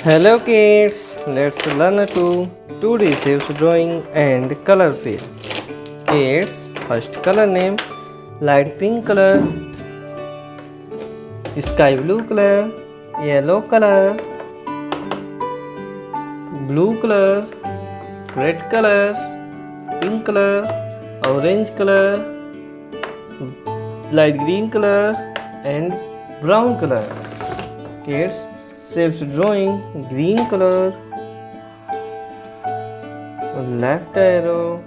Hello kids, let's learn to receive drawing and color fill. Kids, first color name light pink color, sky blue color, yellow color, blue color, red color, pink color, orange color, light green color and brown color. Kids, shapes drawing green color, left arrow,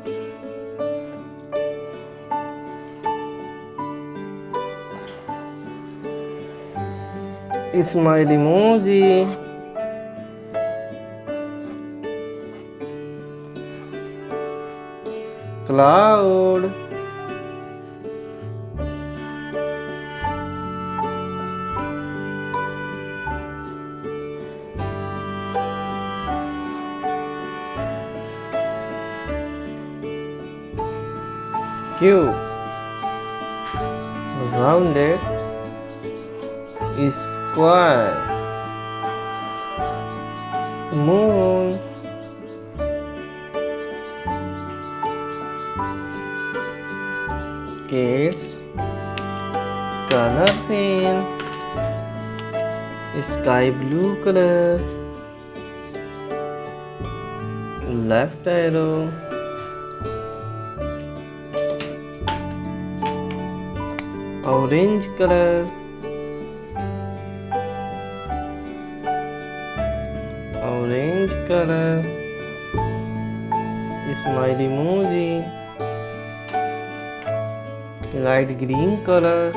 smile emoji, cloud, cube, rounded, square, moon, kids, color pen, sky blue color, left arrow, orange color, smile emoji, light green color,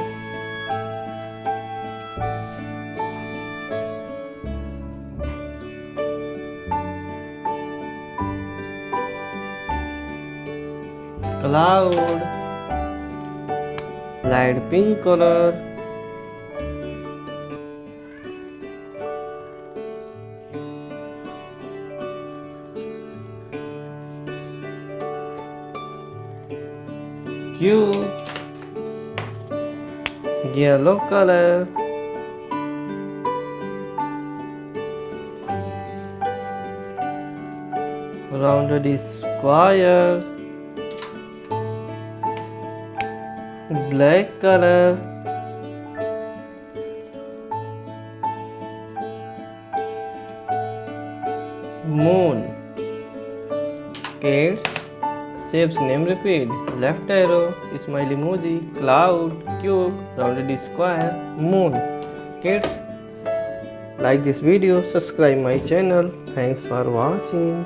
cloud, light pink color, cube, yellow color, rounded square, black color, moon. Kids, shapes name repeat, left arrow, smile emoji, cloud, cube, rounded square, moon. Kids, like this video, subscribe my channel. Thanks for watching.